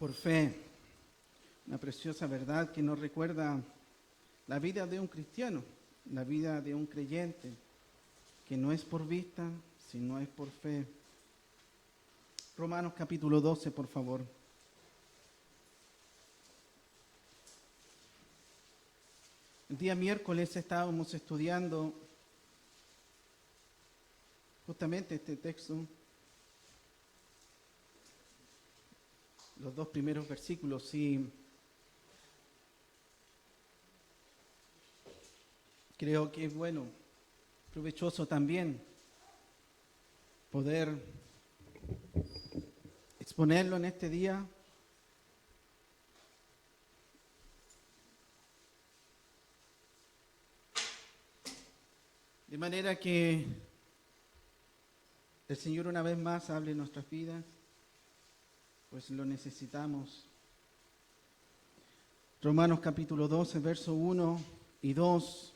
por fe, una preciosa verdad que nos recuerda la vida de un cristiano, la vida de un creyente, que no es por vista, sino es por fe. Romanos capítulo 12, por favor. El día miércoles estábamos estudiando justamente este texto, los dos primeros versículos, y creo que es bueno, provechoso también poder exponerlo en este día. De manera que el Señor una vez más hable en nuestras vidas, pues lo necesitamos. Romanos capítulo 12, verso 1 y 2.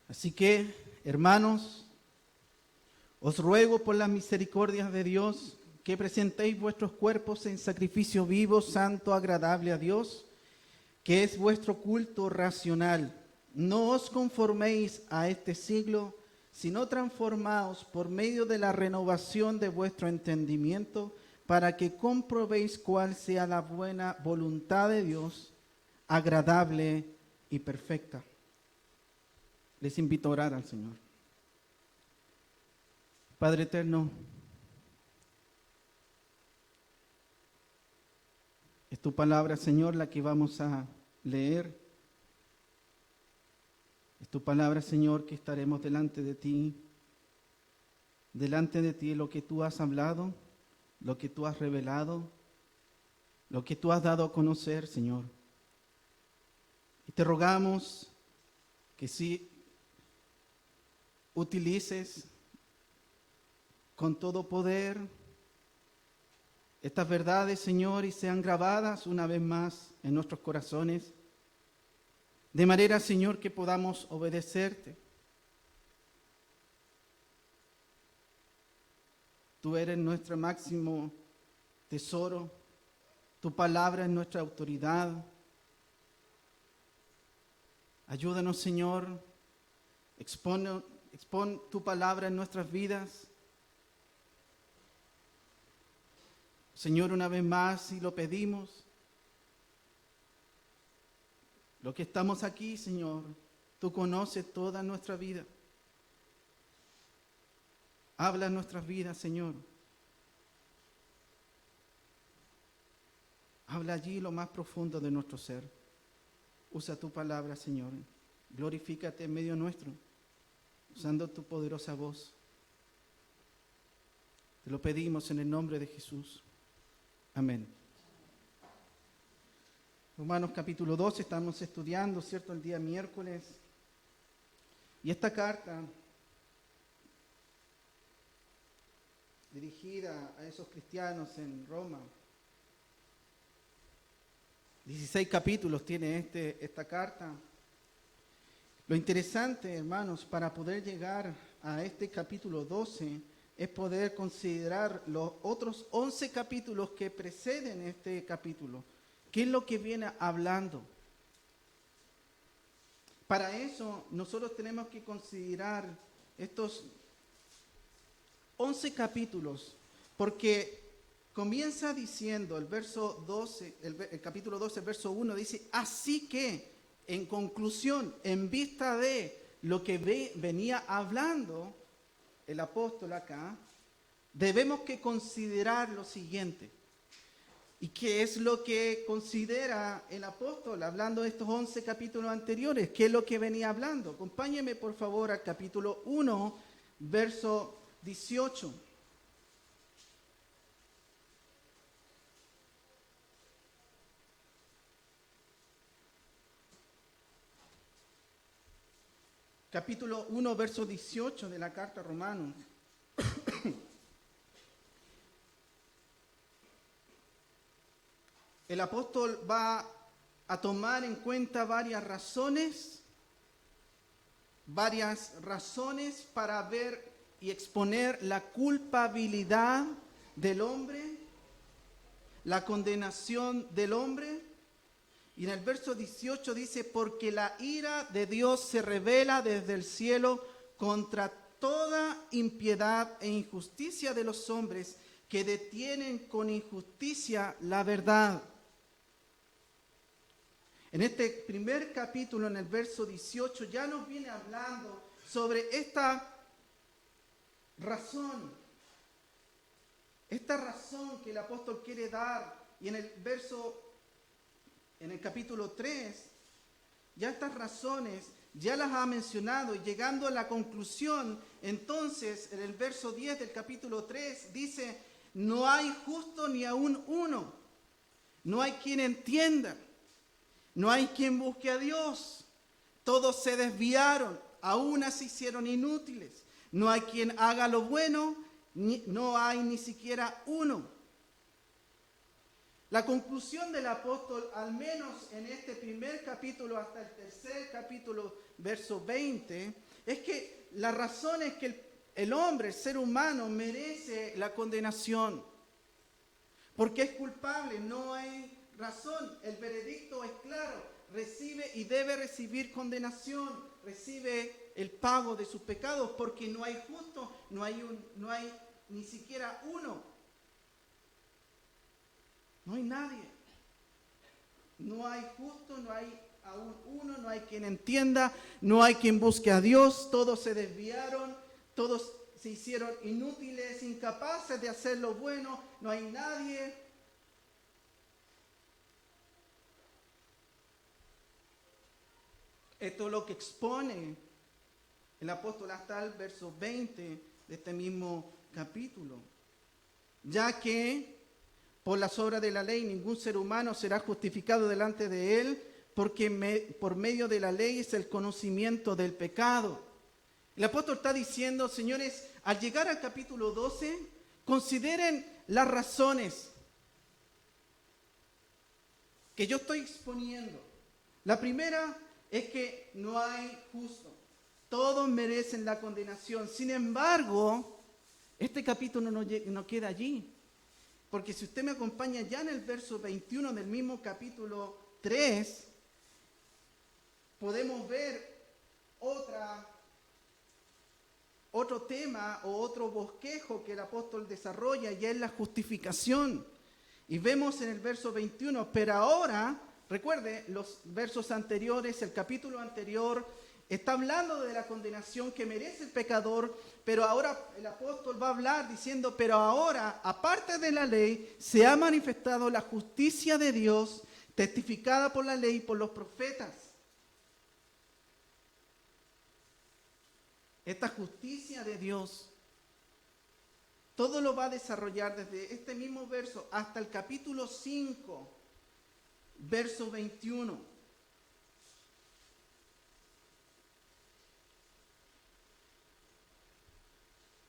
Así que, hermanos, os ruego por las misericordias de Dios que presentéis vuestros cuerpos en sacrificio vivo, santo, agradable a Dios, que es vuestro culto racional. No os conforméis a este siglo, sino transformaos por medio de la renovación de vuestro entendimiento, para que comprobéis cuál sea la buena voluntad de Dios, agradable y perfecta. Les invito a orar al Señor. Padre eterno, es tu palabra, Señor, la que vamos a leer. Es tu palabra, Señor, que estaremos delante de ti. Delante de ti lo que tú has hablado, lo que tú has revelado, lo que tú has dado a conocer, Señor. Y te rogamos que si utilices con todo poder estas verdades, Señor, y sean grabadas una vez más en nuestros corazones, de manera, Señor, que podamos obedecerte. Tú eres nuestro máximo tesoro, tu palabra es nuestra autoridad. Ayúdanos, Señor, expon tu palabra en nuestras vidas. Señor, una vez más, si lo pedimos, lo que estamos aquí, Señor, tú conoces toda nuestra vida. Habla en nuestras vidas, Señor. Habla allí lo más profundo de nuestro ser. Usa tu palabra, Señor. Glorifícate en medio nuestro, usando tu poderosa voz. Te lo pedimos en el nombre de Jesús. Amén. Romanos capítulo 12, estamos estudiando, ¿cierto?, el día miércoles. Y esta carta, dirigida a esos cristianos en Roma, 16 capítulos tiene esta carta. Lo interesante, hermanos, para poder llegar a este capítulo 12, es poder considerar los otros 11 capítulos que preceden este capítulo. ¿Qué es lo que viene hablando? Para eso, nosotros tenemos que considerar estos 11 capítulos, porque comienza diciendo el verso 12, el capítulo 12, el verso 1, dice: así que, en conclusión, en vista de lo que venía hablando el apóstol acá, debemos que considerar lo siguiente. ¿Y qué es lo que considera el apóstol hablando de estos 11 capítulos anteriores? ¿Qué es lo que venía hablando? Acompáñenme por favor al capítulo 1, verso 18. Capítulo 1, verso 18 de la carta a Romanos. El apóstol va a tomar en cuenta varias razones varias razones para ver y exponer la culpabilidad del hombre, la condenación del hombre. Y en el verso 18 dice, porque la ira de Dios se revela desde el cielo contra toda impiedad e injusticia de los hombres que detienen con injusticia la verdad. En este primer capítulo, en el verso 18, ya nos viene hablando sobre esta razón que el apóstol quiere dar. Y en el capítulo 3, ya estas razones ya las ha mencionado, y llegando a la conclusión, entonces en el verso 10 del capítulo 3 dice, no hay justo ni aún uno, no hay quien entienda, no hay quien busque a Dios, todos se desviaron, a una se hicieron inútiles, no hay quien haga lo bueno, no hay ni siquiera uno. La conclusión del apóstol, al menos en este primer capítulo hasta el tercer capítulo, verso 20, es que la razón es que el hombre, el ser humano, merece la condenación. Porque es culpable, no hay razón. El veredicto es claro, recibe y debe recibir condenación, recibe el pago de sus pecados, porque no hay justo, no hay ni siquiera uno. No hay nadie. No hay justo, no hay aún uno, no hay quien entienda, no hay quien busque a Dios. Todos se desviaron, todos se hicieron inútiles, incapaces de hacer lo bueno. No hay nadie. Esto es lo que expone el apóstol hasta el verso 20 de este mismo capítulo. Ya que por las obras de la ley ningún ser humano será justificado delante de él, porque por medio de la ley es el conocimiento del pecado. El apóstol está diciendo, señores, al llegar al capítulo 12, consideren las razones que yo estoy exponiendo. La primera es que no hay justo. Todos merecen la condenación. Sin embargo, este capítulo no queda allí. Porque si usted me acompaña ya en el verso 21 del mismo capítulo 3, podemos ver otro tema o otro bosquejo que el apóstol desarrolla, y es la justificación. Y vemos en el verso 21, pero ahora, recuerde, los versos anteriores, el capítulo anterior, está hablando de la condenación que merece el pecador, pero ahora el apóstol va a hablar diciendo, pero ahora, aparte de la ley, se ha manifestado la justicia de Dios, testificada por la ley y por los profetas. Esta justicia de Dios, todo lo va a desarrollar desde este mismo verso hasta el capítulo 5, verso 21.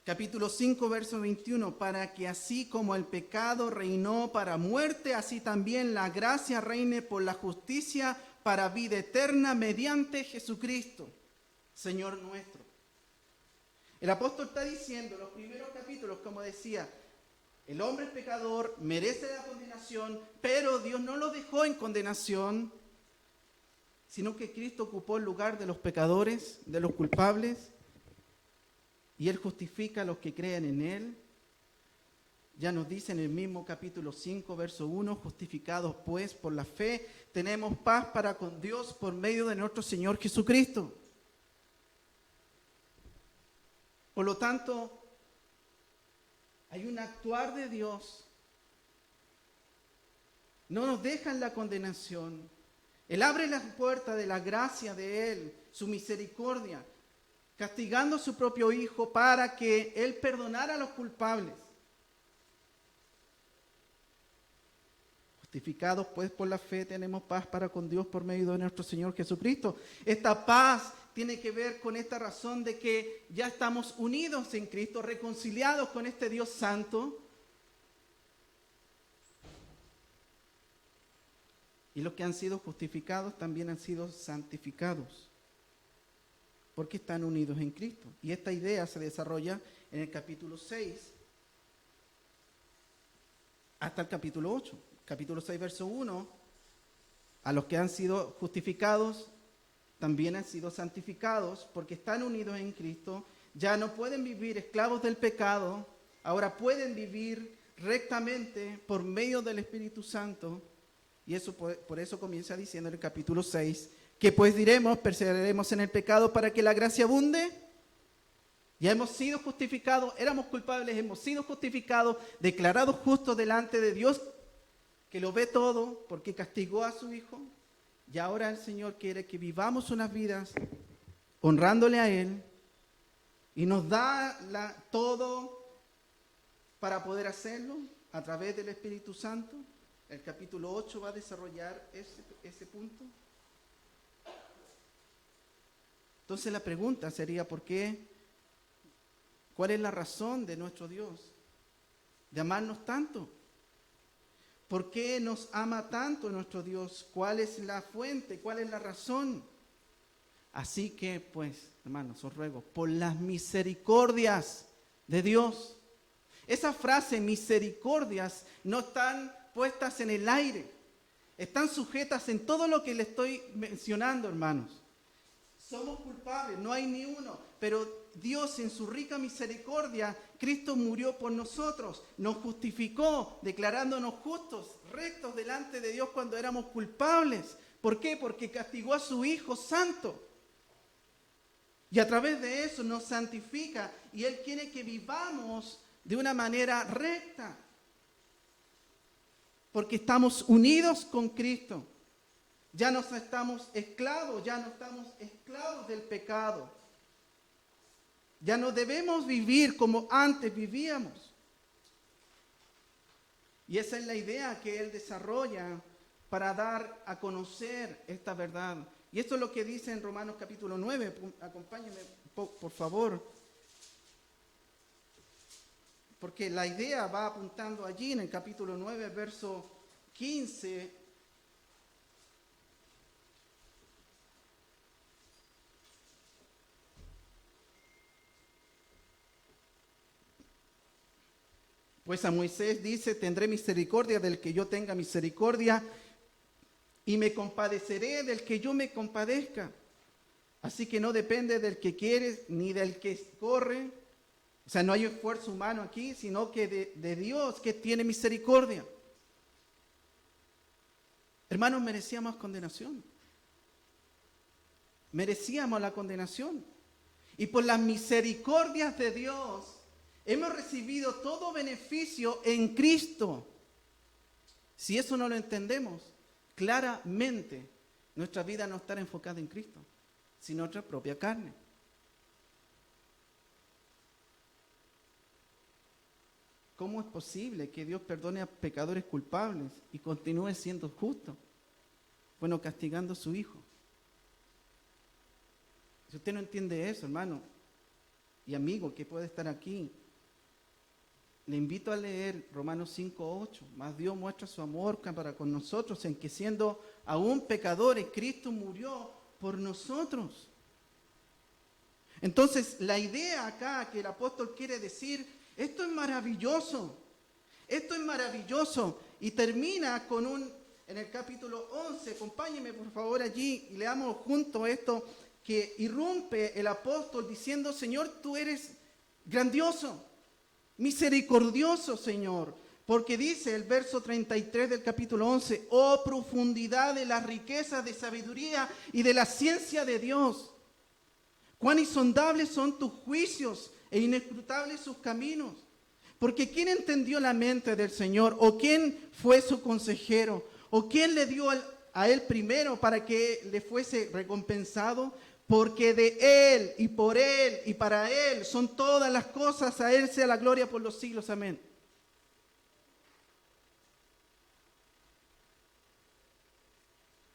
Capítulo 5, verso 21, para que así como el pecado reinó para muerte, así también la gracia reine por la justicia para vida eterna mediante Jesucristo, Señor nuestro. El apóstol está diciendo en los primeros capítulos, como decía, el hombre es pecador, merece la condenación, pero Dios no lo dejó en condenación, sino que Cristo ocupó el lugar de los pecadores, de los culpables, y Él justifica a los que creen en Él. Ya nos dice en el mismo capítulo 5, verso 1, justificados pues por la fe, tenemos paz para con Dios por medio de nuestro Señor Jesucristo. Por lo tanto, hay un actuar de Dios. No nos deja en la condenación. Él abre las puertas de la gracia de Él, su misericordia, castigando a su propio Hijo para que Él perdonara a los culpables. Justificados pues por la fe tenemos paz para con Dios por medio de nuestro Señor Jesucristo. Esta paz tiene que ver con esta razón de que ya estamos unidos en Cristo, reconciliados con este Dios santo. Y los que han sido justificados también han sido santificados. porque están unidos en Cristo. Y esta idea se desarrolla en el capítulo 6 hasta el capítulo 8. Capítulo 6, verso 1, a los que han sido justificados, también han sido santificados, porque están unidos en Cristo, ya no pueden vivir esclavos del pecado, ahora pueden vivir rectamente por medio del Espíritu Santo. Y eso por eso comienza diciendo en el capítulo 6, que pues diremos, perseveraremos en el pecado para que la gracia abunde. Ya hemos sido justificados, éramos culpables, hemos sido justificados, declarados justos delante de Dios, que lo ve todo, porque castigó a su Hijo. Y ahora el Señor quiere que vivamos unas vidas honrándole a Él, y nos da todo para poder hacerlo a través del Espíritu Santo. El capítulo 8 va a desarrollar ese punto. Entonces la pregunta sería, ¿por qué? ¿Cuál es la razón de nuestro Dios de amarnos tanto? ¿Por qué nos ama tanto nuestro Dios? ¿Cuál es la fuente? ¿Cuál es la razón? Así que, pues, hermanos, os ruego, por las misericordias de Dios. Esa frase, misericordias, no están puestas en el aire. Están sujetas en todo lo que le estoy mencionando, hermanos. Somos culpables, no hay ni uno, pero Dios en su rica misericordia, Cristo murió por nosotros, nos justificó, declarándonos justos, rectos delante de Dios cuando éramos culpables. ¿Por qué? Porque castigó a su Hijo Santo. Y a través de eso nos santifica, y Él quiere que vivamos de una manera recta, porque estamos unidos con Cristo. Ya no estamos esclavos del pecado. Ya no debemos vivir como antes vivíamos. Y esa es la idea que Él desarrolla para dar a conocer esta verdad. Y esto es lo que dice en Romanos capítulo 9. Acompáñenme, por favor. Porque la idea va apuntando allí en el capítulo 9, verso 15. Pues a Moisés dice, tendré misericordia del que yo tenga misericordia, y me compadeceré del que yo me compadezca. Así que no depende del que quiere ni del que corre. O sea, no hay esfuerzo humano aquí, sino que de Dios que tiene misericordia. Hermanos, merecíamos condenación. Merecíamos la condenación. Y por las misericordias de Dios, hemos recibido todo beneficio en Cristo. Si eso no lo entendemos, claramente nuestra vida no estará enfocada en Cristo, sino en nuestra propia carne. ¿Cómo es posible que Dios perdone a pecadores culpables y continúe siendo justo? Bueno, castigando a su Hijo. Si usted no entiende eso, hermano y amigo que puede estar aquí, le invito a leer Romanos 5:8. Más Dios muestra su amor para con nosotros en que siendo aún pecadores, Cristo murió por nosotros. Entonces, la idea acá que el apóstol quiere decir, esto es maravilloso. Y termina con en el capítulo 11, acompáñenme por favor allí y leamos juntos esto, que irrumpe el apóstol diciendo, Señor, tú eres grandioso, misericordioso, Señor, porque dice el verso 33 del capítulo 11, oh profundidad de las riquezas de sabiduría y de la ciencia de Dios, cuán insondables son tus juicios e inescrutables sus caminos, porque ¿quién entendió la mente del Señor? ¿O quién fue su consejero? ¿O quién le dio a él primero para que le fuese recompensado? Porque de Él y por Él y para Él son todas las cosas, a Él sea la gloria por los siglos. Amén.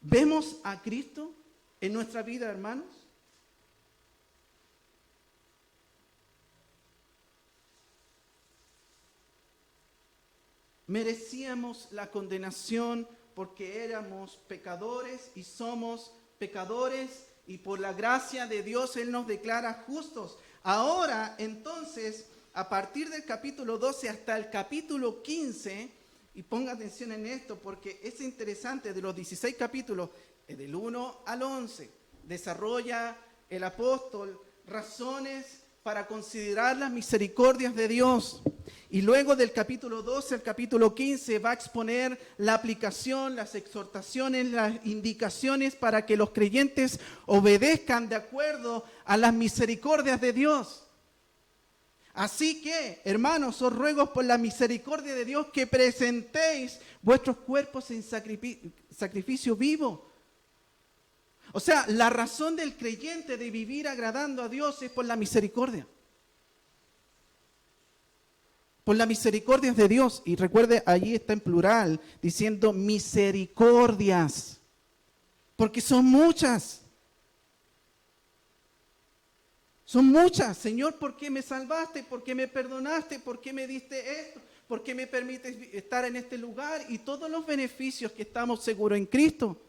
¿Vemos a Cristo en nuestra vida, hermanos? Merecíamos la condenación porque éramos pecadores y somos pecadores y por la gracia de Dios Él nos declara justos. Ahora, entonces, a partir del capítulo 12 hasta el capítulo 15, y ponga atención en esto porque es interesante, de los 16 capítulos, del 1 al 11, desarrolla el apóstol razones para considerar las misericordias de Dios. Y luego del capítulo 12 al capítulo 15 va a exponer la aplicación, las exhortaciones, las indicaciones para que los creyentes obedezcan de acuerdo a las misericordias de Dios. Así que, hermanos, os ruego por la misericordia de Dios que presentéis vuestros cuerpos en sacrificio vivo. O sea, la razón del creyente de vivir agradando a Dios es por la misericordia. Por la misericordia de Dios. Y recuerde, allí está en plural, diciendo misericordias. Porque son muchas. Son muchas. Señor, ¿por qué me salvaste? ¿Por qué me perdonaste? ¿Por qué me diste esto? ¿Por qué me permites estar en este lugar? Y todos los beneficios que estamos seguros en Cristo.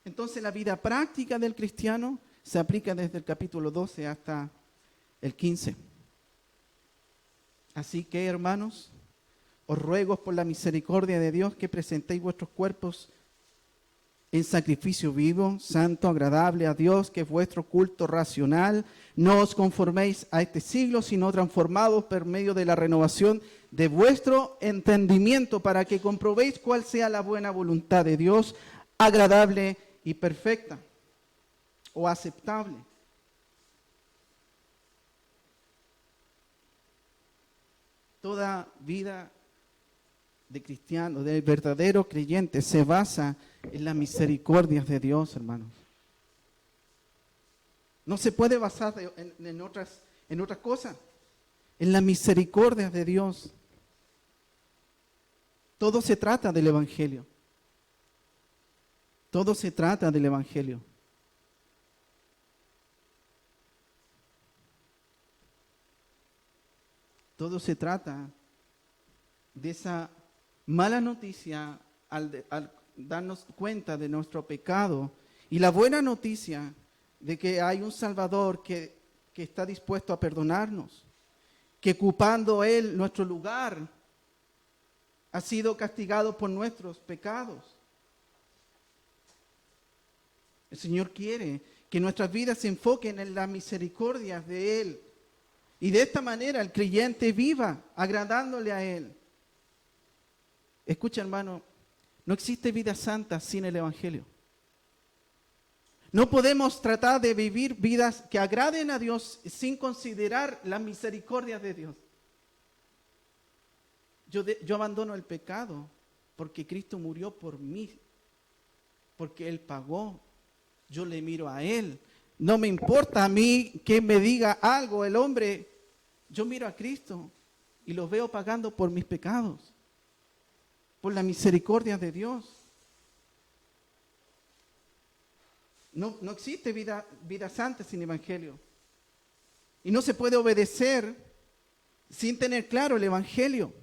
Entonces la vida práctica del cristiano se aplica desde el capítulo 12 hasta el 15. Así que, hermanos, os ruego por la misericordia de Dios que presentéis vuestros cuerpos en sacrificio vivo, santo, agradable a Dios, que es vuestro culto racional. No os conforméis a este siglo, sino transformados por medio de la renovación de vuestro entendimiento, para que comprobéis cuál sea la buena voluntad de Dios, agradable y perfecta, o aceptable. Toda vida de cristiano, de verdadero creyente, se basa en las misericordias de Dios, hermanos. No se puede basar en otras cosas, en las misericordias de Dios. Todo se trata del Evangelio. Todo se trata del Evangelio. Todo se trata de esa mala noticia al darnos cuenta de nuestro pecado y la buena noticia de que hay un Salvador que está dispuesto a perdonarnos, que ocupando Él nuestro lugar ha sido castigado por nuestros pecados. El Señor quiere que nuestras vidas se enfoquen en las misericordias de Él. Y de esta manera el creyente viva agradándole a Él. Escucha, hermano, no existe vida santa sin el Evangelio. No podemos tratar de vivir vidas que agraden a Dios sin considerar las misericordias de Dios. Yo abandono el pecado porque Cristo murió por mí, porque Él pagó. Yo le miro a Él. No me importa a mí que me diga algo el hombre. Yo miro a Cristo y lo veo pagando por mis pecados, por la misericordia de Dios. No existe vida santa sin Evangelio. Y no se puede obedecer sin tener claro el Evangelio.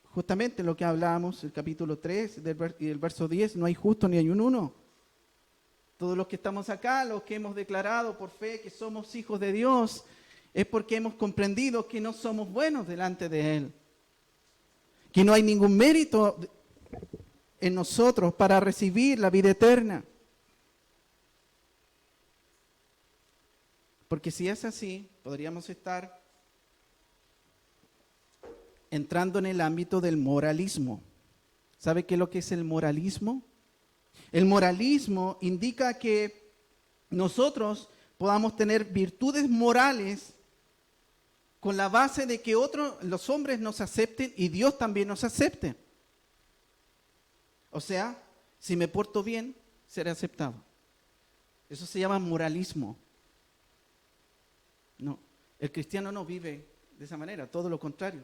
Justamente lo que hablábamos, el capítulo 3 y el verso 10, no hay justo ni hay un uno. Todos los que estamos acá, los que hemos declarado por fe que somos hijos de Dios, es porque hemos comprendido que no somos buenos delante de Él. Que no hay ningún mérito en nosotros para recibir la vida eterna. Porque si es así, podríamos estar entrando en el ámbito del moralismo. ¿Sabe qué es lo que es el moralismo? El moralismo indica que nosotros podamos tener virtudes morales con la base de que los hombres nos acepten y Dios también nos acepte. O sea, si me porto bien, seré aceptado. Eso se llama moralismo. No, el cristiano no vive de esa manera, todo lo contrario.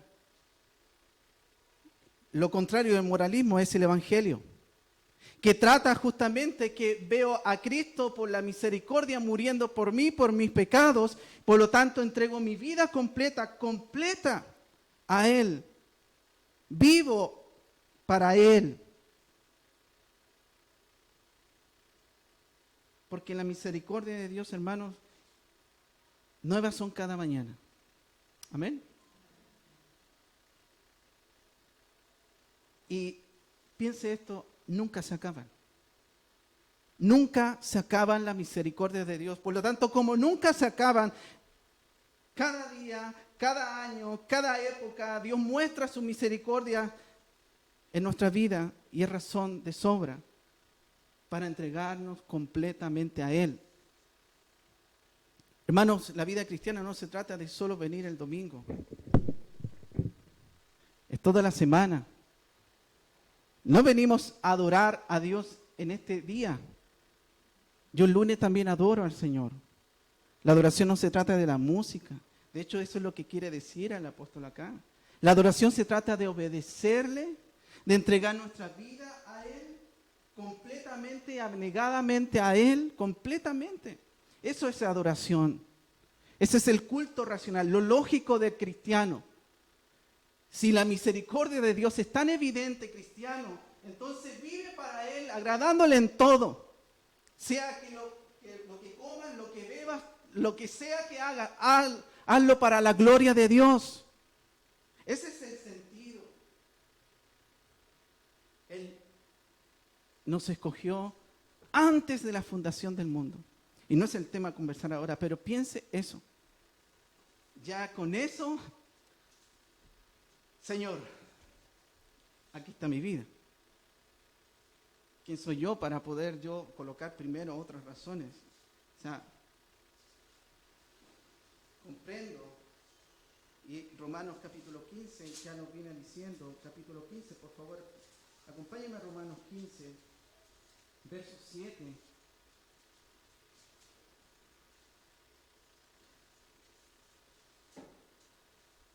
Lo contrario del moralismo es el Evangelio, que trata justamente que veo a Cristo por la misericordia muriendo por mí, por mis pecados, por lo tanto entrego mi vida completa a Él. Vivo para Él. Porque la misericordia de Dios, hermanos, nuevas son cada mañana. Amén. Y piense esto, nunca se acaban. Nunca se acaban las misericordias de Dios. Por lo tanto, como nunca se acaban, cada día, cada año, cada época, Dios muestra su misericordia en nuestra vida y es razón de sobra para entregarnos completamente a Él. Hermanos, la vida cristiana no se trata de solo venir el domingo. Es toda la semana. No venimos a adorar a Dios en este día. Yo el lunes también adoro al Señor. La adoración no se trata de la música. De hecho, eso es lo que quiere decir el apóstol acá. La adoración se trata de obedecerle, de entregar nuestra vida a Él, completamente, abnegadamente a Él, completamente. Eso es adoración. Ese es el culto racional, lo lógico del cristiano. Si la misericordia de Dios es tan evidente, cristiano, entonces vive para Él, agradándole en todo. Sea que lo que comas, lo que bebas, lo que sea que hagas, hazlo para la gloria de Dios. Ese es el sentido. Él nos escogió antes de la fundación del mundo. Y no es el tema a conversar ahora, pero piense eso. Ya con eso, Señor, aquí está mi vida. ¿Quién soy yo para poder yo colocar primero otras razones? O sea, comprendo. Y Romanos capítulo 15 ya nos viene diciendo, capítulo 15, por favor, acompáñenme a Romanos 15, verso 7.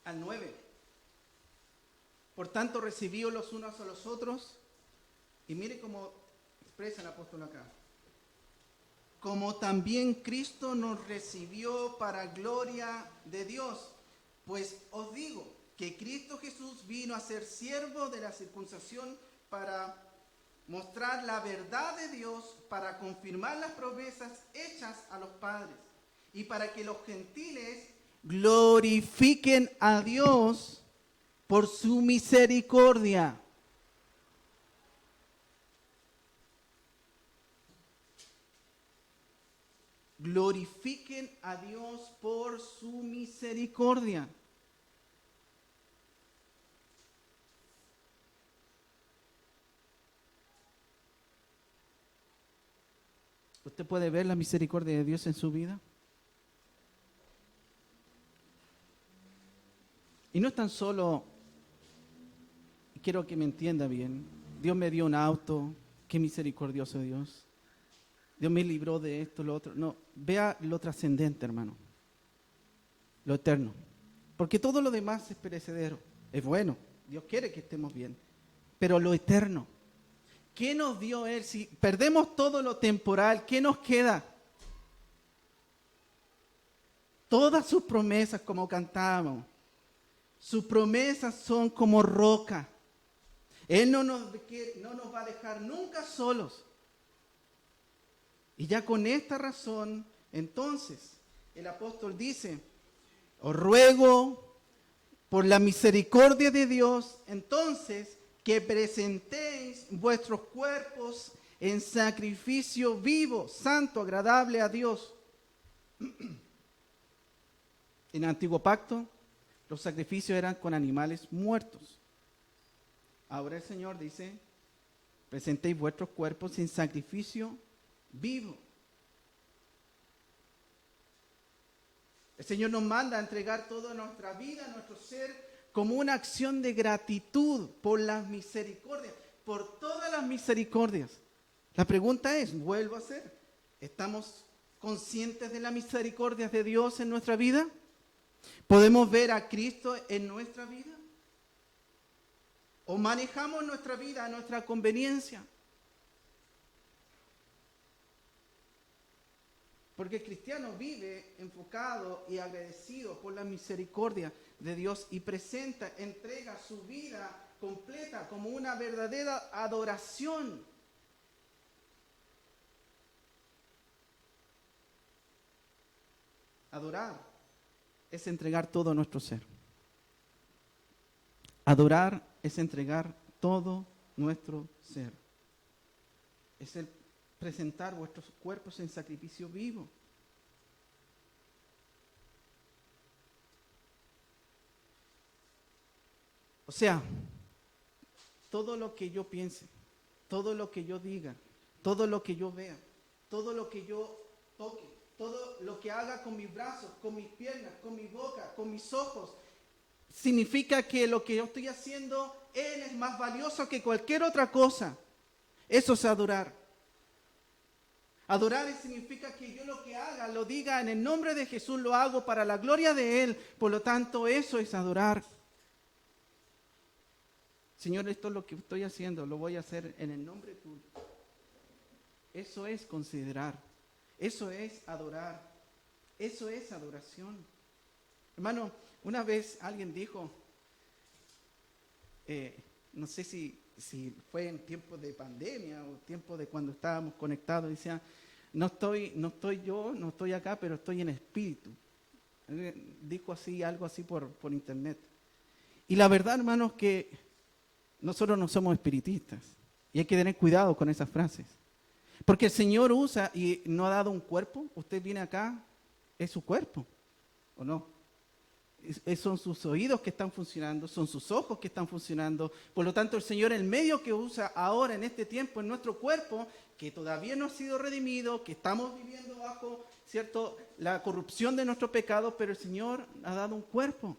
Al 9. Por tanto, recibíos los unos a los otros. Y mire cómo expresa el apóstol acá. Como también Cristo nos recibió para gloria de Dios. Pues os digo que Cristo Jesús vino a ser siervo de la circuncisión para mostrar la verdad de Dios, para confirmar las promesas hechas a los padres y para que los gentiles glorifiquen a Dios por su misericordia. Glorifiquen a Dios por su misericordia. ¿Usted puede ver la misericordia de Dios en su vida? Y no es tan solo, quiero que me entienda bien, Dios me dio un auto, qué misericordioso Dios. Dios me libró de esto, lo otro. No, vea lo trascendente, hermano. Lo eterno. Porque todo lo demás es perecedero. Es bueno, Dios quiere que estemos bien. Pero lo eterno. ¿Qué nos dio Él? Si perdemos todo lo temporal, ¿qué nos queda? Todas sus promesas, como cantábamos. Sus promesas son como roca. Él no nos va a dejar nunca solos. Y ya con esta razón, entonces, el apóstol dice, os ruego por la misericordia de Dios, entonces, que presentéis vuestros cuerpos en sacrificio vivo, santo, agradable a Dios. En el antiguo pacto, los sacrificios eran con animales muertos. Ahora el Señor dice, presentéis vuestros cuerpos en sacrificio vivo. El Señor nos manda a entregar toda nuestra vida, nuestro ser, como una acción de gratitud por las misericordias, por todas las misericordias. La pregunta es, vuelvo a hacer, ¿estamos conscientes de las misericordias de Dios en nuestra vida? ¿Podemos ver a Cristo en nuestra vida? ¿O manejamos nuestra vida a nuestra conveniencia? Porque el cristiano vive enfocado y agradecido por la misericordia de Dios y entrega su vida completa como una verdadera adoración. Adorar es entregar todo nuestro ser. Adorar es entregar todo nuestro ser. Es el presentar vuestros cuerpos en sacrificio vivo. O sea, todo lo que yo piense, todo lo que yo diga, todo lo que yo vea, todo lo que yo toque, todo lo que haga con mis brazos, con mis piernas, con mi boca, con mis ojos, significa que lo que yo estoy haciendo, Él es más valioso que cualquier otra cosa. Eso es adorar. Adorar significa que yo lo que haga, lo diga en el nombre de Jesús, lo hago para la gloria de Él. Por lo tanto, eso es adorar. Señor, esto es lo que estoy haciendo, lo voy a hacer en el nombre tuyo. Eso es considerar. Eso es adorar. Eso es adoración. Hermano, una vez alguien dijo, no sé si fue en tiempos de pandemia o tiempo de cuando estábamos conectados, decía, no estoy acá, pero estoy en espíritu. Dijo así, algo así por internet. Y la verdad, hermanos, que nosotros no somos espiritistas. Y hay que tener cuidado con esas frases. Porque el Señor usa y no ha dado un cuerpo. Usted viene acá, es su cuerpo, ¿o no? Son sus oídos que están funcionando, son sus ojos que están funcionando. Por lo tanto, el Señor, el medio que usa ahora en este tiempo en nuestro cuerpo, que todavía no ha sido redimido, que estamos viviendo bajo, ¿cierto?, la corrupción de nuestro pecado, pero el Señor ha dado un cuerpo.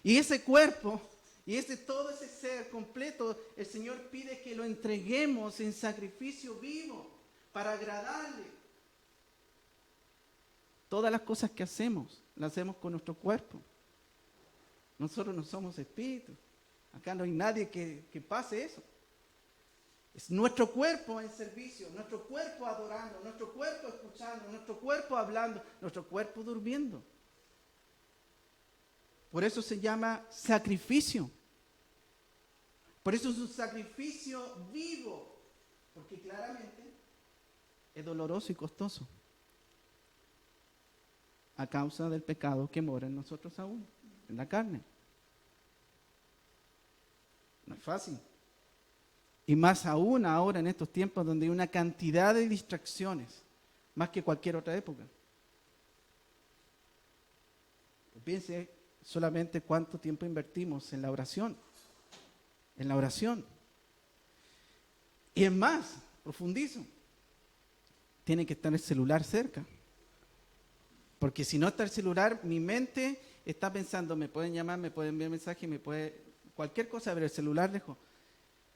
Y ese cuerpo, y todo ese ser completo, el Señor pide que lo entreguemos en sacrificio vivo para agradarle. Todas las cosas que hacemos, las hacemos con nuestro cuerpo. Nosotros no somos espíritus. Acá no hay nadie que pase eso. Es nuestro cuerpo en servicio, nuestro cuerpo adorando, nuestro cuerpo escuchando, nuestro cuerpo hablando, nuestro cuerpo durmiendo. Por eso se llama sacrificio. Por eso es un sacrificio vivo. Porque claramente es doloroso y costoso. A causa del pecado que mora en nosotros aún, en la carne. No es fácil. Y más aún ahora en estos tiempos donde hay una cantidad de distracciones, más que cualquier otra época. Piense solamente cuánto tiempo invertimos en la oración. En la oración. Y es más, profundizo, tiene que estar el celular cerca. Porque si no está el celular, mi mente está pensando, me pueden llamar, me pueden enviar mensaje, cualquier cosa, pero el celular lejos.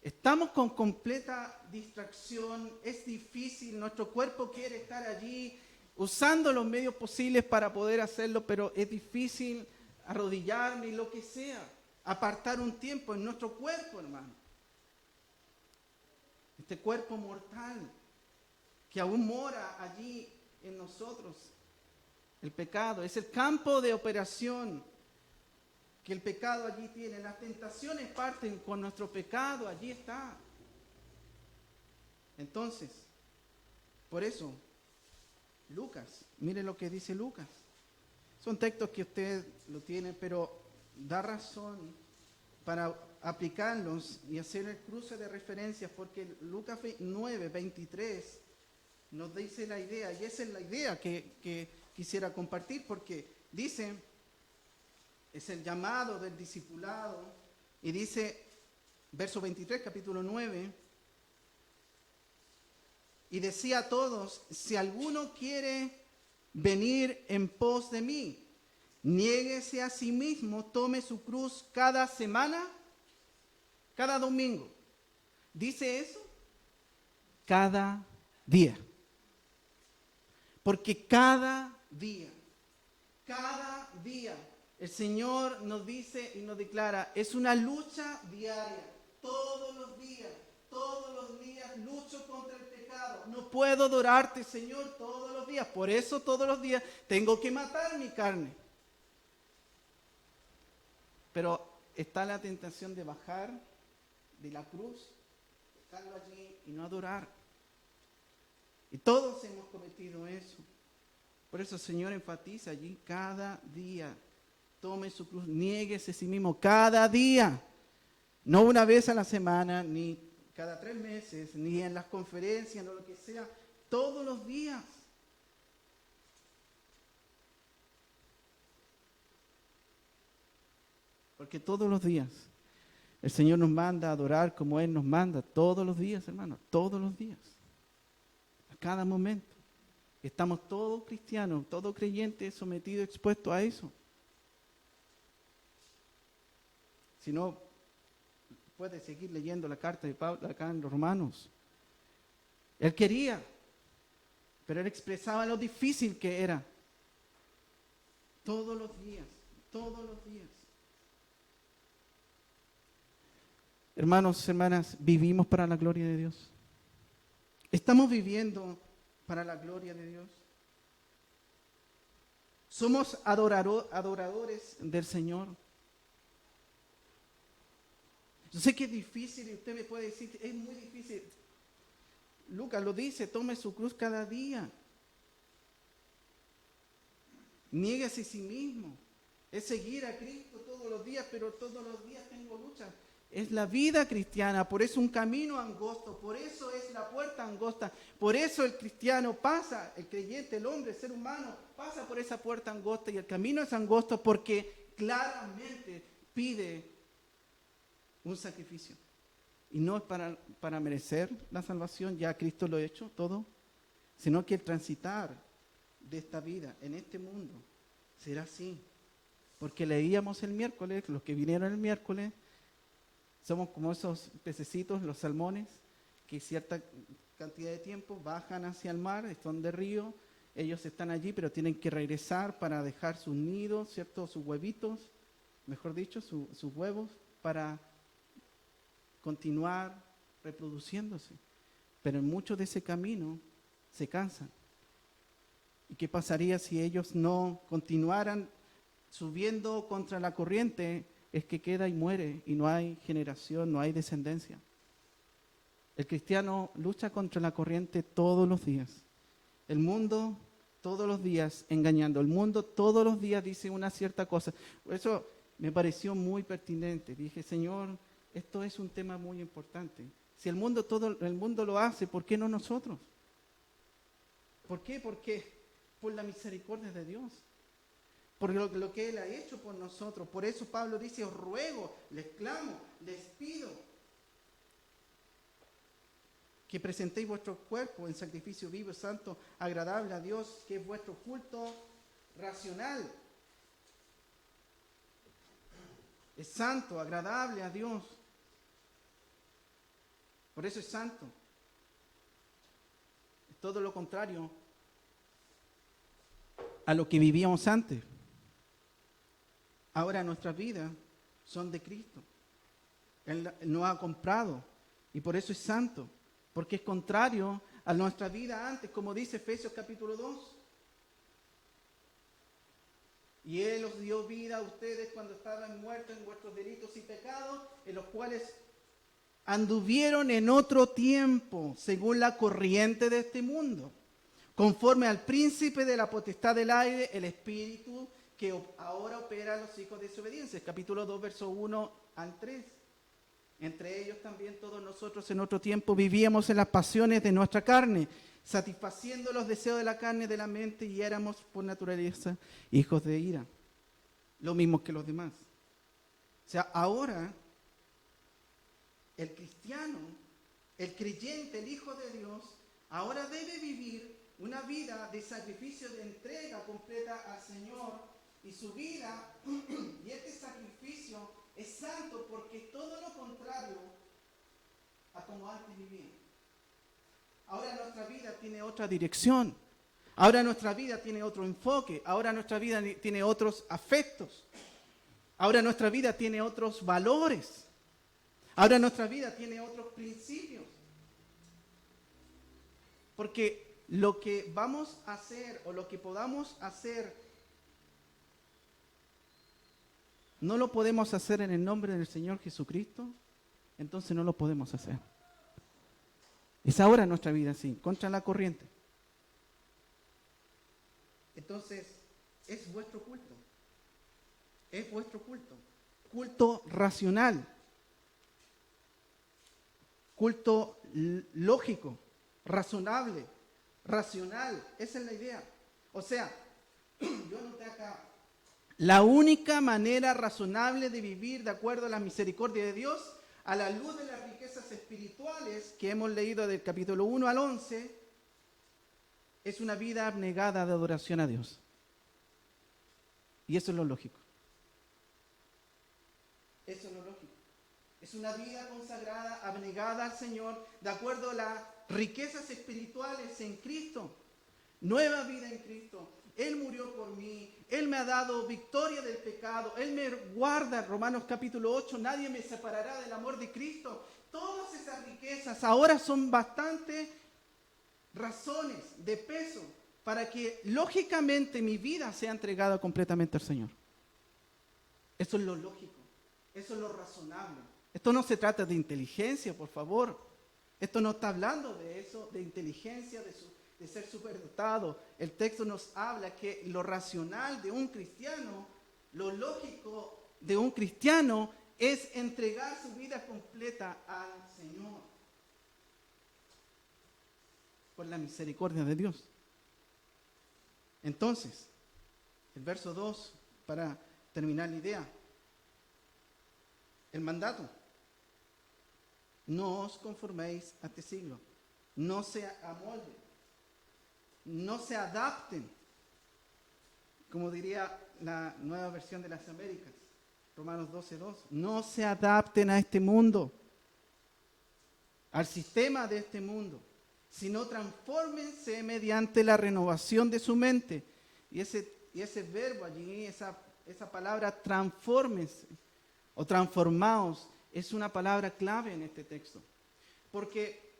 Estamos con completa distracción, es difícil, nuestro cuerpo quiere estar allí, usando los medios posibles para poder hacerlo, pero es difícil arrodillarme y lo que sea, apartar un tiempo en nuestro cuerpo, hermano. Este cuerpo mortal que aún mora allí en nosotros. El pecado es el campo de operación que el pecado allí tiene. Las tentaciones parten con nuestro pecado, allí está. Entonces, por eso, Lucas, mire lo que dice Lucas. Son textos que usted lo tiene, pero da razón para aplicarlos y hacer el cruce de referencias, porque Lucas 9, 23 nos dice la idea, y esa es la idea que quisiera compartir, porque dice, es el llamado del discipulado, y dice, verso 23, capítulo 9, y decía a todos, si alguno quiere venir en pos de mí, niéguese a sí mismo, tome su cruz cada semana, cada domingo. ¿Dice eso? Cada día. Porque cada día, el Señor nos dice y nos declara, es una lucha diaria, todos los días lucho contra el pecado. No puedo adorarte, Señor, todos los días. Por eso todos los días tengo que matar mi carne. Pero está la tentación de bajar de la cruz, dejarlo allí y no adorar. Y todos hemos cometido eso. Por eso el Señor enfatiza allí cada día. Tome su cruz, niéguese a sí mismo cada día. No una vez a la semana, ni cada 3 meses, ni en las conferencias, no lo que sea. Todos los días. Porque todos los días el Señor nos manda a adorar como Él nos manda. Todos los días, hermanos, todos los días. A cada momento. Estamos todos cristianos, todos creyentes sometidos, expuestos a eso. Si no, puede seguir leyendo la carta de Pablo acá en los Romanos. Él quería, pero él expresaba lo difícil que era. Todos los días, todos los días. Hermanos, hermanas, vivimos para la gloria de Dios. Estamos viviendo para la gloria de Dios. Somos adoradores del Señor. Yo sé que es difícil y usted me puede decir, es muy difícil. Lucas lo dice, tome su cruz cada día. Niéguese a sí mismo. Es seguir a Cristo todos los días, pero todos los días tengo lucha. Es la vida cristiana, por eso un camino angosto, por eso es la puerta angosta, por eso el cristiano pasa, el creyente, el hombre, el ser humano, pasa por esa puerta angosta y el camino es angosto porque claramente pide un sacrificio. Y no es para merecer la salvación, ya Cristo lo ha hecho todo, sino que el transitar de esta vida, en este mundo, será así. Porque leíamos el miércoles, los que vinieron el miércoles, somos como esos pececitos, los salmones, que cierta cantidad de tiempo bajan hacia el mar, están de río, ellos están allí, pero tienen que regresar para dejar sus nidos, ¿cierto? Sus huevitos, mejor dicho, sus huevos, para continuar reproduciéndose. Pero en mucho de ese camino se cansan. ¿Y qué pasaría si ellos no continuaran subiendo contra la corriente? Es que queda y muere y no hay generación, no hay descendencia. El cristiano lucha contra la corriente todos los días. El mundo todos los días engañando. El mundo todos los días dice una cierta cosa. Por eso me pareció muy pertinente. Dije, Señor, esto es un tema muy importante. Si el mundo lo hace, ¿por qué no nosotros? ¿Por qué? Porque por la misericordia de Dios. Por lo que Él ha hecho por nosotros. Por eso Pablo dice, os ruego, les clamo, les pido que presentéis vuestro cuerpo en sacrificio vivo, santo, agradable a Dios, que es vuestro culto racional. Es santo, agradable a Dios. Por eso es santo. Es todo lo contrario a lo que vivíamos antes. Ahora nuestras vidas son de Cristo. Él nos ha comprado y por eso es santo, porque es contrario a nuestra vida antes, como dice Efesios capítulo 2. Y Él os dio vida a ustedes cuando estaban muertos en vuestros delitos y pecados, en los cuales anduvieron en otro tiempo, según la corriente de este mundo, conforme al príncipe de la potestad del aire, el espíritu que ahora opera a los hijos de desobediencia. Capítulo 2, verso 1 al 3. Entre ellos también todos nosotros en otro tiempo vivíamos en las pasiones de nuestra carne, satisfaciendo los deseos de la carne y de la mente, y éramos por naturaleza hijos de ira, lo mismo que los demás. O sea, ahora el cristiano, el creyente, el hijo de Dios, ahora debe vivir una vida de sacrificio, de entrega completa al Señor. Y su vida, y este sacrificio es santo porque es todo lo contrario a como antes vivía. Ahora nuestra vida tiene otra dirección. Ahora nuestra vida tiene otro enfoque. Ahora nuestra vida tiene otros afectos. Ahora nuestra vida tiene otros valores. Ahora nuestra vida tiene otros principios. Porque lo que vamos a hacer o lo que podamos hacer no lo podemos hacer en el nombre del Señor Jesucristo, entonces no lo podemos hacer. Es ahora nuestra vida así, contra la corriente. Entonces, es vuestro culto. Es vuestro culto. Culto racional. Culto lógico, razonable, racional. Esa es la idea. O sea, yo anoté acá, la única manera razonable de vivir de acuerdo a la misericordia de Dios, a la luz de las riquezas espirituales que hemos leído del capítulo 1 al 11, es una vida abnegada de adoración a Dios. Y eso es lo lógico. Eso es lo lógico. Es una vida consagrada, abnegada al Señor, de acuerdo a las riquezas espirituales en Cristo. Nueva vida en Cristo. Él murió por mí. Él me ha dado victoria del pecado. Él me guarda, Romanos capítulo 8, nadie me separará del amor de Cristo. Todas esas riquezas ahora son bastantes razones de peso para que lógicamente mi vida sea entregada completamente al Señor. Eso es lo lógico. Eso es lo razonable. Esto no se trata de inteligencia, por favor. Esto no está hablando de eso, de inteligencia, de ser superdotado. El texto nos habla que lo racional de un cristiano, lo lógico de un cristiano es entregar su vida completa al Señor. Por la misericordia de Dios. Entonces, el verso 2, para terminar la idea. El mandato. No os conforméis a este siglo. No se amolden. No se adapten. Como diría la nueva versión de las Américas. Romanos 12:2. No se adapten a este mundo. Al sistema de este mundo. Sino transfórmense mediante la renovación de su mente. Y ese verbo allí, esa palabra transfórmense o transformaos, es una palabra clave en este texto. Porque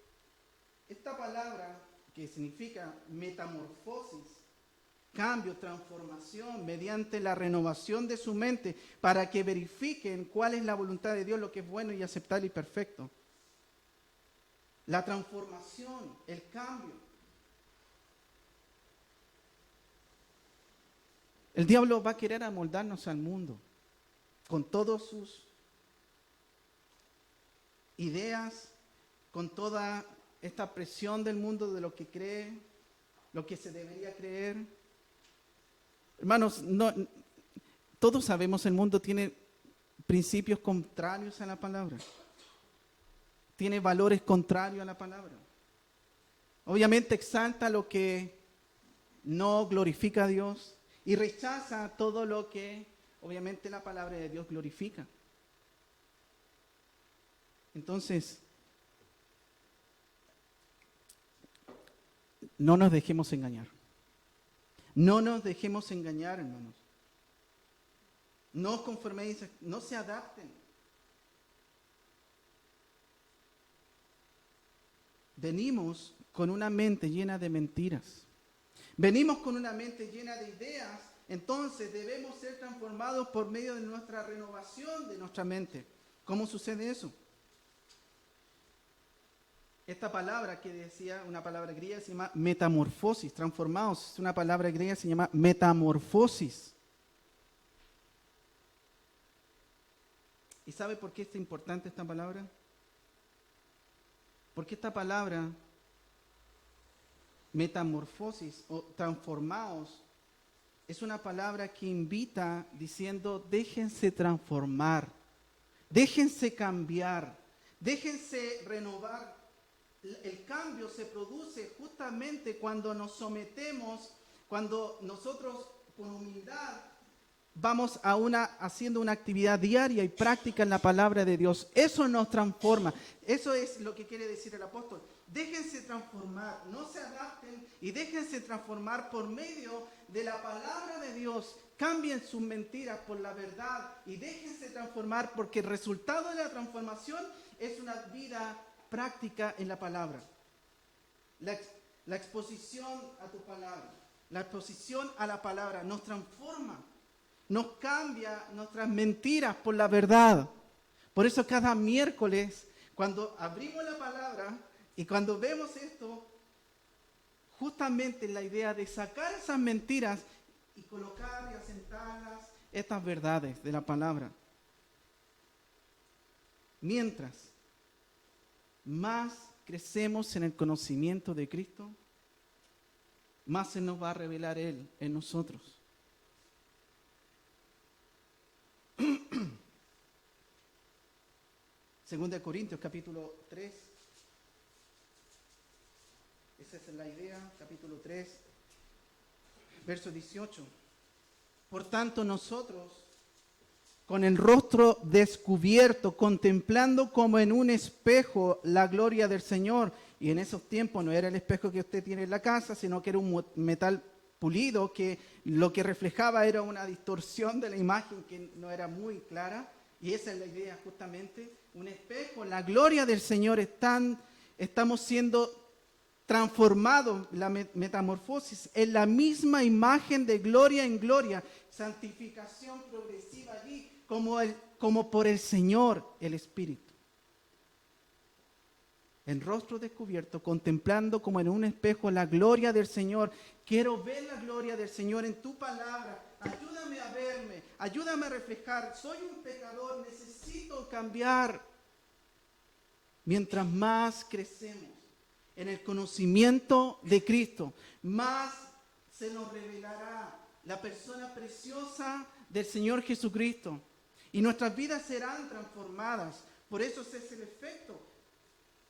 esta palabra que significa metamorfosis, cambio, transformación, mediante la renovación de su mente, para que verifiquen cuál es la voluntad de Dios, lo que es bueno y aceptable y perfecto. La transformación, el cambio. El diablo va a querer amoldarnos al mundo, con todas sus ideas, con toda esta presión del mundo de lo que cree, lo que se debería creer. Hermanos, todos sabemos el mundo tiene principios contrarios a la palabra. Tiene valores contrarios a la palabra. Obviamente exalta lo que no glorifica a Dios y rechaza todo lo que obviamente la palabra de Dios glorifica. Entonces, no nos dejemos engañar. No nos dejemos engañar, hermanos. No os conforméis, no se adapten. Venimos con una mente llena de mentiras. Venimos con una mente llena de ideas. Entonces debemos ser transformados por medio de nuestra renovación de nuestra mente. ¿Cómo sucede eso? Esta palabra que decía, una palabra griega se llama metamorfosis, transformados. Es una palabra griega se llama metamorfosis. ¿Y sabe por qué es importante esta palabra? Porque esta palabra, metamorfosis o transformados, es una palabra que invita diciendo, déjense transformar, déjense cambiar, déjense renovar. El cambio se produce justamente cuando nos sometemos, cuando nosotros con humildad vamos haciendo una actividad diaria y práctica en la palabra de Dios. Eso nos transforma. Eso es lo que quiere decir el apóstol. Déjense transformar, no se adapten y déjense transformar por medio de la palabra de Dios. Cambien sus mentiras por la verdad y déjense transformar porque el resultado de la transformación es una vida práctica en la palabra. La exposición a tu palabra, la exposición a la palabra nos transforma. Nos cambia nuestras mentiras por la verdad. Por eso cada miércoles, cuando abrimos la palabra y cuando vemos esto, justamente la idea de sacar esas mentiras y colocar y asentarlas estas verdades de la palabra. Mientras más crecemos en el conocimiento de Cristo, más se nos va a revelar Él en nosotros. Segunda de Corintios, capítulo 3. Esa es la idea, capítulo 3, verso 18. Por tanto, nosotros, con el rostro descubierto, contemplando como en un espejo la gloria del Señor. Y en esos tiempos no era el espejo que usted tiene en la casa, sino que era un metal pulido, que lo que reflejaba era una distorsión de la imagen que no era muy clara. Y esa es la idea justamente, un espejo, la gloria del Señor, estamos siendo transformados, la metamorfosis, en la misma imagen de gloria en gloria, santificación progresiva allí, como por el Señor, el Espíritu. El rostro descubierto, contemplando como en un espejo la gloria del Señor. Quiero ver la gloria del Señor en tu palabra. Ayúdame a verme, ayúdame a reflejar. Soy un pecador, necesito cambiar. Mientras más crecemos en el conocimiento de Cristo, más se nos revelará la persona preciosa del Señor Jesucristo. Y nuestras vidas serán transformadas. Por eso ese es el efecto.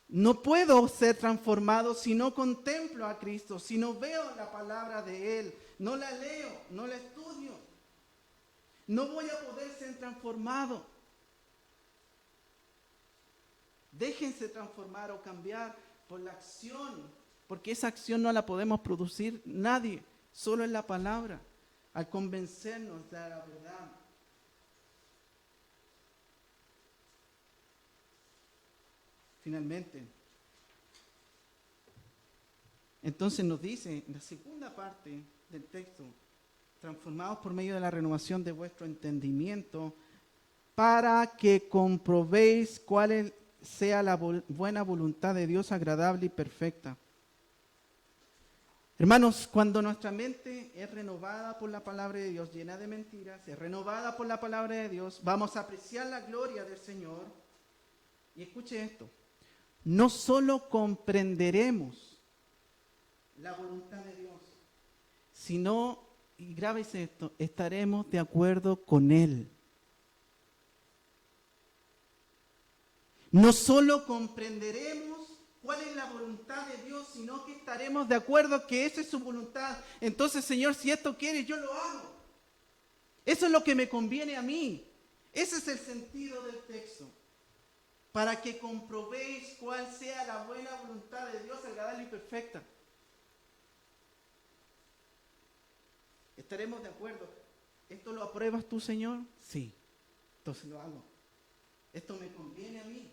No puedo ser transformado si no contemplo a Cristo, si no veo la palabra de Él, no la leo, no la estudio. No voy a poder ser transformado. Déjense transformar o cambiar por la acción, porque esa acción no la podemos producir nadie, solo en la palabra, al convencernos de la verdad. Finalmente, entonces nos dice en la segunda parte del texto, transformados por medio de la renovación de vuestro entendimiento, para que comprobéis cuál sea la buena voluntad de Dios, agradable y perfecta. Hermanos, cuando nuestra mente es renovada por la palabra de Dios, llena de mentiras, es renovada por la palabra de Dios, vamos a apreciar la gloria del Señor. Y escuche esto, no solo comprenderemos la voluntad de Dios, sino, y grábese esto, estaremos de acuerdo con Él. No solo comprenderemos cuál es la voluntad de Dios, sino que estaremos de acuerdo que esa es su voluntad. Entonces, Señor, si esto quieres, yo lo hago. Eso es lo que me conviene a mí. Ese es el sentido del texto. Para que comprobéis cuál sea la buena voluntad de Dios, agradable y perfecta. Estaremos de acuerdo. ¿Esto lo apruebas tú, Señor? Sí. Entonces lo hago. Esto me conviene a mí.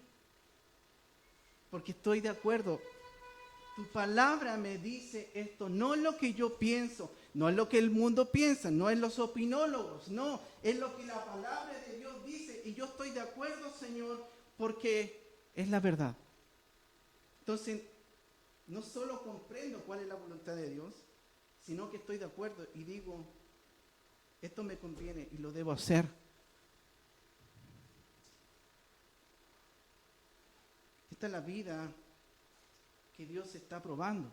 Porque estoy de acuerdo. Tu palabra me dice esto, no es lo que yo pienso, no es lo que el mundo piensa, no es los opinólogos, no, es lo que la palabra de Dios dice. Y yo estoy de acuerdo, Señor, porque es la verdad. Entonces, no solo comprendo cuál es la voluntad de Dios, sino que estoy de acuerdo y digo, esto me conviene y lo debo hacer. Esta es la vida que Dios está probando.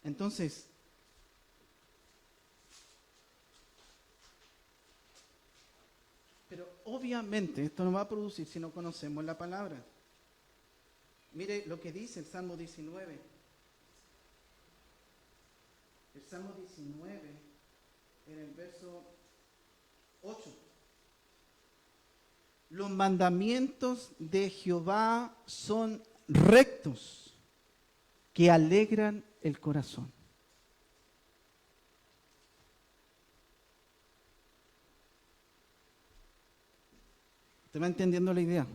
Entonces, pero obviamente esto no va a producir si no conocemos la palabra. Mire lo que dice el Salmo 19. El Salmo 19, en el verso 8. Los mandamientos de Jehová son rectos, que alegran el corazón. ¿Usted va entendiendo la idea?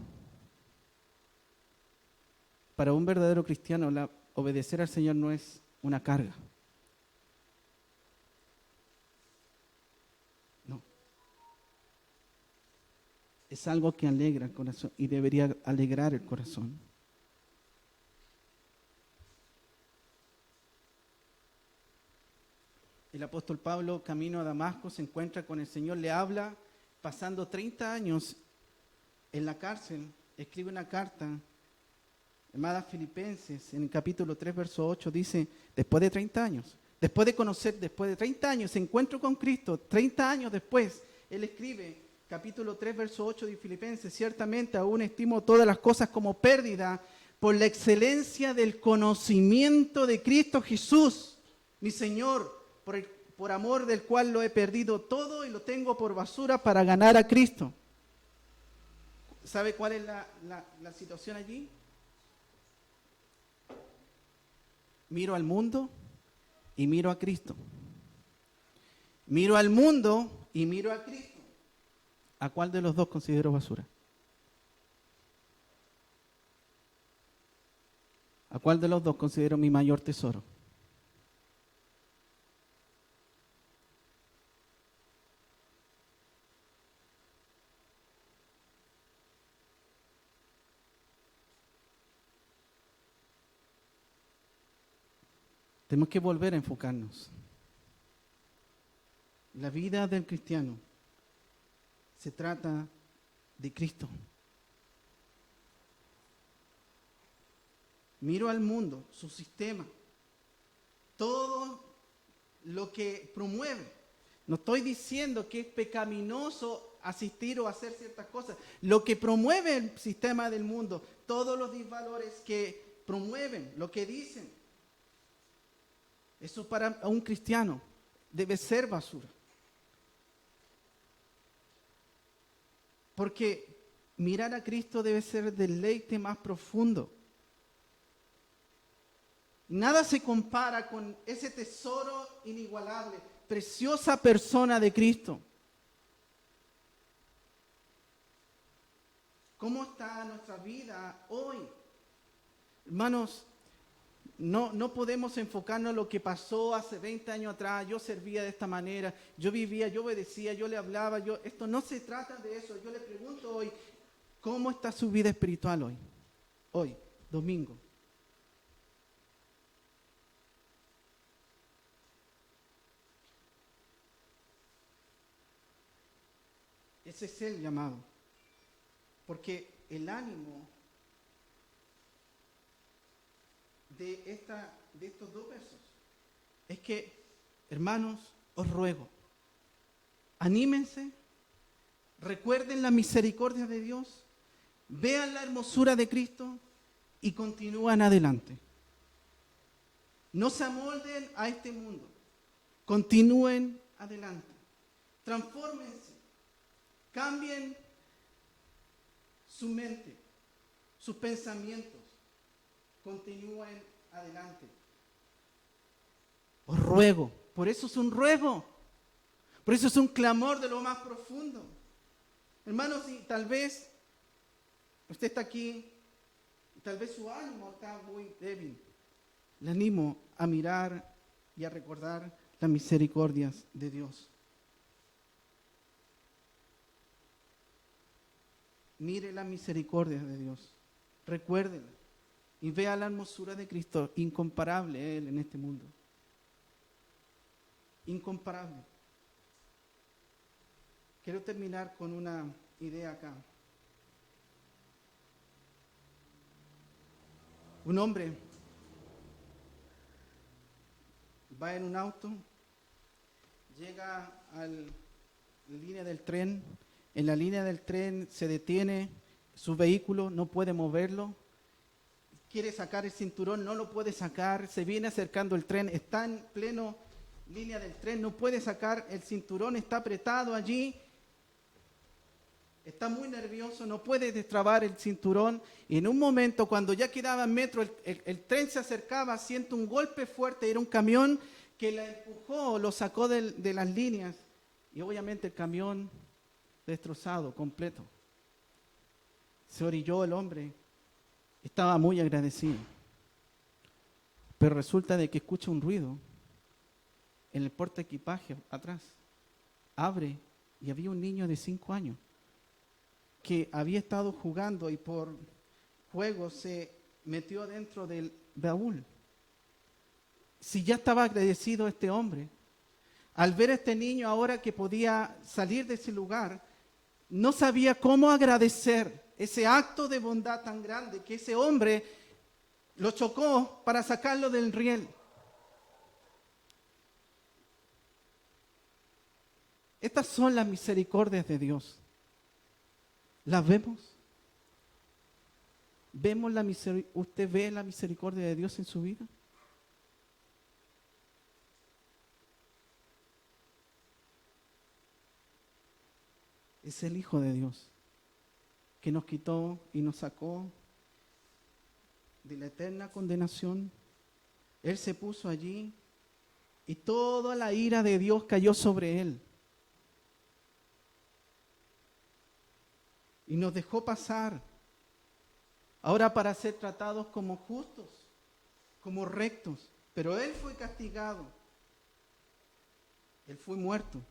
Para un verdadero cristiano, obedecer al Señor no es una carga. No. Es algo que alegra el corazón y debería alegrar el corazón. El apóstol Pablo, camino a Damasco, se encuentra con el Señor, le habla, pasando 30 años en la cárcel, escribe una carta, llamada Filipenses, en el capítulo 3, verso 8, dice, después de 30 años, después de conocer, después de 30 años, encuentro con Cristo, 30 años después, él escribe, capítulo 3, verso 8 de Filipenses, ciertamente aún estimo todas las cosas como pérdida por la excelencia del conocimiento de Cristo Jesús, mi Señor, por amor del cual lo he perdido todo y lo tengo por basura para ganar a Cristo. ¿Sabe cuál es la situación allí? Miro al mundo y miro a Cristo. Miro al mundo y miro a Cristo. ¿A cuál de los dos considero basura? ¿A cuál de los dos considero mi mayor tesoro? Tenemos que volver a enfocarnos. La vida del cristiano se trata de Cristo. Miro al mundo, su sistema, todo lo que promueve. No estoy diciendo que es pecaminoso asistir o hacer ciertas cosas. Lo que promueve el sistema del mundo, todos los disvalores que promueven, lo que dicen, eso para un cristiano debe ser basura. Porque mirar a Cristo debe ser el deleite más profundo. Nada se compara con ese tesoro inigualable, preciosa persona de Cristo. ¿Cómo está nuestra vida hoy? Hermanos, no podemos enfocarnos en lo que pasó hace 20 años atrás. Yo servía de esta manera, yo vivía, yo obedecía, yo le hablaba. Esto no se trata de eso. Yo le pregunto hoy, ¿cómo está su vida espiritual hoy? Hoy, domingo. Ese es el llamado. Porque el ánimo de estos dos versos es que, hermanos, os ruego, anímense, recuerden la misericordia de Dios, vean la hermosura de Cristo y continúan adelante. No se amolden a este mundo, continúen adelante, transfórmense, cambien su mente, sus pensamientos, continúen adelante. Os ruego, por eso es un ruego, por eso es un clamor de lo más profundo. Hermanos, si tal vez usted está aquí, tal vez su ánimo está muy débil, le animo a mirar y a recordar las misericordias de Dios. Mire las misericordias de Dios, recuérdela y vea la hermosura de Cristo, incomparable Él en este mundo. Incomparable. Quiero terminar con una idea acá. Un hombre va en un auto, llega a la línea del tren, en la línea del tren se detiene su vehículo, no puede moverlo, quiere sacar el cinturón, no lo puede sacar, se viene acercando el tren, está en pleno línea del tren, no puede sacar el cinturón, está apretado allí, está muy nervioso, no puede destrabar el cinturón, y en un momento cuando ya quedaba en metro, el tren se acercaba, siente un golpe fuerte, era un camión que la empujó, lo sacó de las líneas, y obviamente el camión destrozado, completo. Se orilló el hombre, estaba muy agradecido, pero resulta de que escucha un ruido en el portaequipaje atrás, abre y había un niño de 5 años que había estado jugando y por juego se metió dentro del baúl. Si ya estaba agradecido este hombre, al ver a este niño ahora que podía salir de ese lugar, no sabía cómo agradecer ese acto de bondad tan grande que ese hombre lo chocó para sacarlo del riel. Estas son las misericordias de Dios. ¿Las vemos? ¿Vemos la misericordia? ¿Usted ve la misericordia de Dios en su vida? Es el Hijo de Dios que nos quitó y nos sacó de la eterna condenación. Él se puso allí y toda la ira de Dios cayó sobre él. Y nos dejó pasar ahora para ser tratados como justos, como rectos. Pero Él fue castigado. Él fue muerto.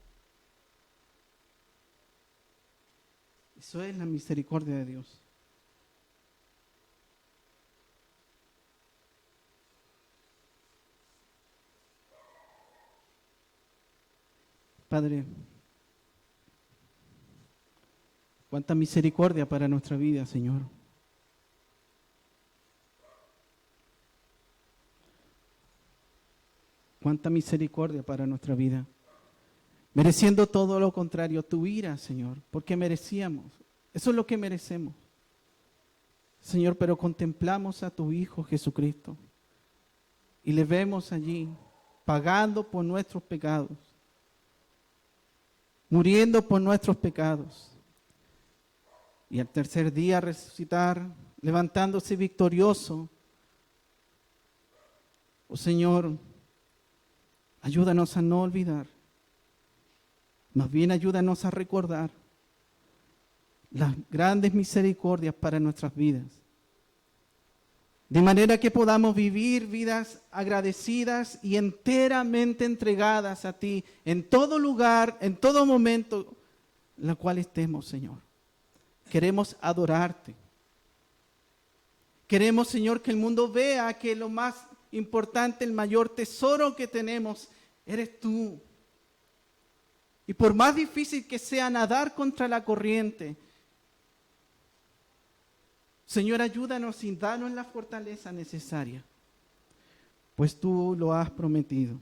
Eso es la misericordia de Dios. Padre, cuánta misericordia para nuestra vida, Señor. Cuánta misericordia para nuestra vida. Mereciendo todo lo contrario, tu ira, Señor, porque merecíamos. Eso es lo que merecemos. Señor, pero contemplamos a tu Hijo Jesucristo y le vemos allí pagando por nuestros pecados, muriendo por nuestros pecados y al tercer día resucitar, levantándose victorioso. Oh Señor, ayúdanos a no olvidar, más bien ayúdanos a recordar las grandes misericordias para nuestras vidas, de manera que podamos vivir vidas agradecidas y enteramente entregadas a ti en todo lugar, en todo momento en el cual estemos, Señor. Queremos adorarte. Queremos, Señor, que el mundo vea que lo más importante, el mayor tesoro que tenemos, eres tú. Y por más difícil que sea nadar contra la corriente, Señor, ayúdanos y danos la fortaleza necesaria, pues tú lo has prometido,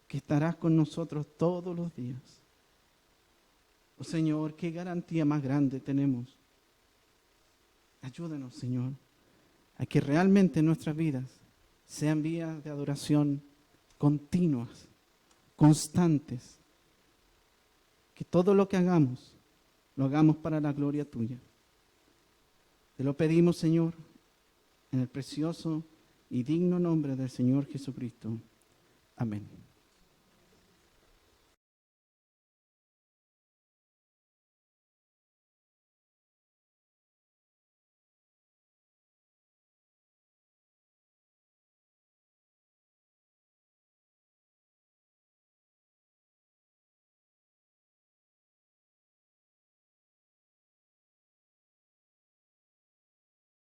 que estarás con nosotros todos los días. Oh Señor, qué garantía más grande tenemos. Ayúdanos, Señor, a que realmente nuestras vidas sean vidas de adoración continuas, constantes, que todo lo que hagamos, lo hagamos para la gloria tuya. Te lo pedimos, Señor, en el precioso y digno nombre del Señor Jesucristo. Amén.